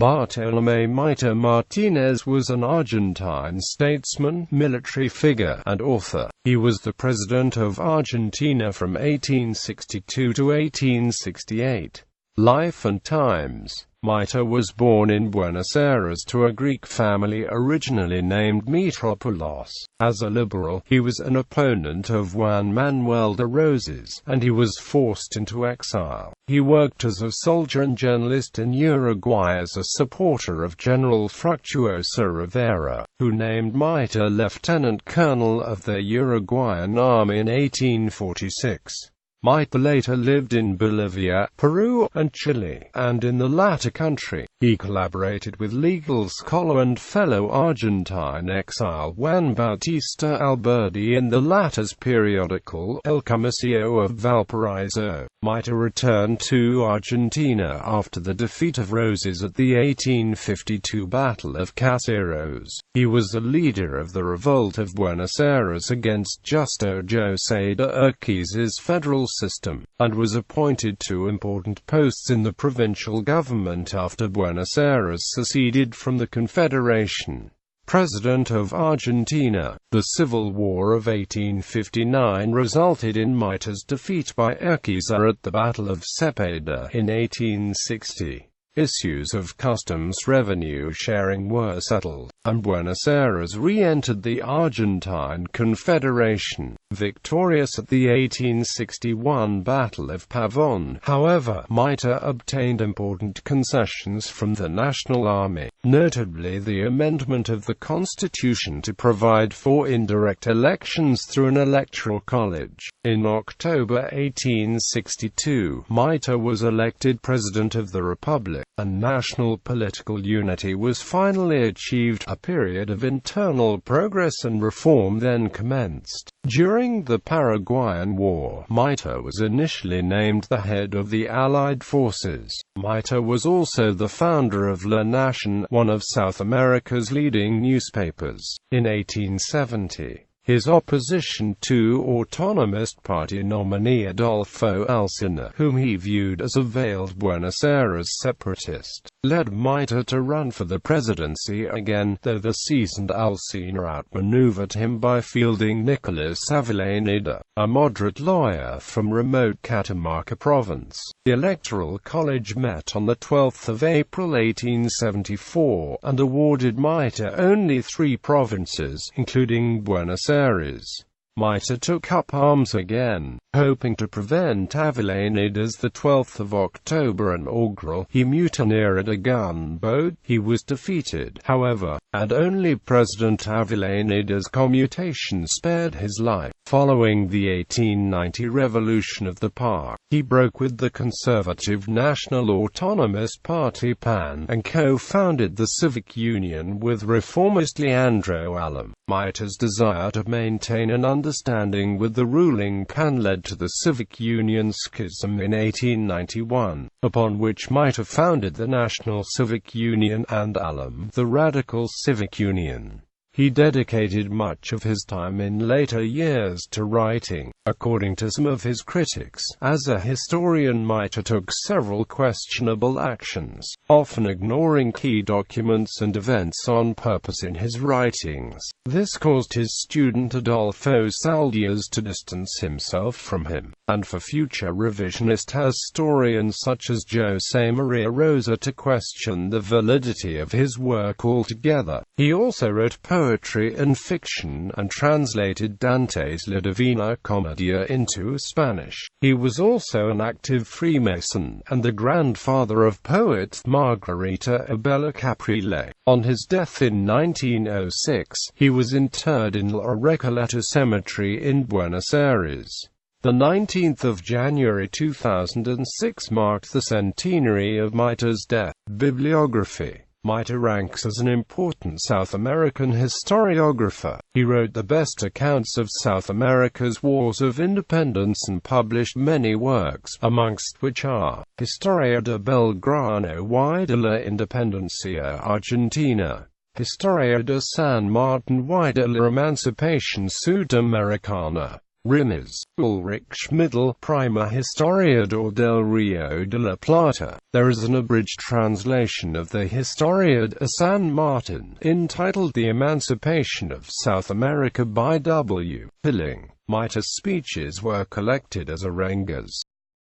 Bartolomé Mitre Martínez was an Argentine statesman, military figure, and author. He was the President of Argentina from 1862 to 1868. Life and times. Mitre was born in Buenos Aires to a Greek family originally named Mitropoulos. As a liberal, he was an opponent of Juan Manuel de Rosas, and he was forced into exile. He worked as a soldier and journalist in Uruguay as a supporter of General Fructuoso Rivera, who named Mitre lieutenant colonel of the Uruguayan army in 1846. Mitre later lived in Bolivia, Peru, and Chile, and in the latter country, he collaborated with legal scholar and fellow Argentine exile Juan Bautista Alberdi in the latter's periodical El Comercio of Valparaiso. Mitre returned to Argentina after the defeat of Rosas at the 1852 Battle of Caseros. He was the leader of the revolt of Buenos Aires against Justo José de Urquiz's federal system, and was appointed to important posts in the provincial government after Buenos Aires seceded from the Confederation. President of Argentina. The Civil War of 1859 resulted in Mitre's defeat by Urquiza at the Battle of Cepeda in 1860. Issues of customs revenue sharing were settled, and Buenos Aires re-entered the Argentine Confederation. Victorious at the 1861 Battle of Pavon, however, Mitre obtained important concessions from the National Army, notably the amendment of the Constitution to provide for indirect elections through an electoral college. In October 1862, Mitre was elected President of the Republic, and national political unity was finally achieved. A period of internal progress and reform then commenced. During the Paraguayan War, Mitre was initially named the head of the Allied forces. Mitre was also the founder of La Nación, one of South America's leading newspapers. In 1870, his opposition to autonomist party nominee Adolfo Alsina, whom he viewed as a veiled Buenos Aires separatist, led Mitre to run for the presidency again, though the seasoned Alsina outmaneuvered him by fielding Nicolas Avellaneda, a moderate lawyer from remote Catamarca province. The Electoral College met on 12 April 1874, and awarded Mitre only 3 provinces, including Buenos Aires. Mitre took up arms again, hoping to prevent Avellaneda's 12 October inaugural. He mutineered a gunboat. He was defeated, however, and only President Avellaneda's commutation spared his life. Following the 1890 revolution of the PAC, he broke with the conservative National Autonomist Party PAN, and co-founded the Civic Union with reformist Leandro Alem. Mitre's desire to maintain an understanding with the ruling PAN led to the Civic Union schism in 1891, upon which Mitre founded the National Civic Union and Alem the Radical Civic Union. He dedicated much of his time in later years to writing. According to some of his critics, as a historian Mitre took several questionable actions, often ignoring key documents and events on purpose in his writings. This caused his student Adolfo Saldias to distance himself from him, and for future revisionist historians such as José Maria Rosa to question the validity of his work altogether. He also wrote poetry and fiction, and translated Dante's La Divina Commedia into Spanish. He was also an active Freemason, and the grandfather of poet Margarita Abella Caprile. On his death in 1906, he was interred in La Recoleta Cemetery in Buenos Aires. The 19th of January 2006 marked the centenary of Mitre's death. Bibliography. Mitre ranks as an important South American historiographer. He wrote the best accounts of South America's wars of independence and published many works, amongst which are Historia de Belgrano y de la Independencia Argentina, Historia de San Martin y de la Emancipación Sudamericana, Rimmes, Ulrich Schmidl, Prima Historiador del Rio de la Plata. There is an abridged translation of the Historia de San Martin, entitled The Emancipation of South America by W. Pilling. Mitre's speeches were collected as arengas.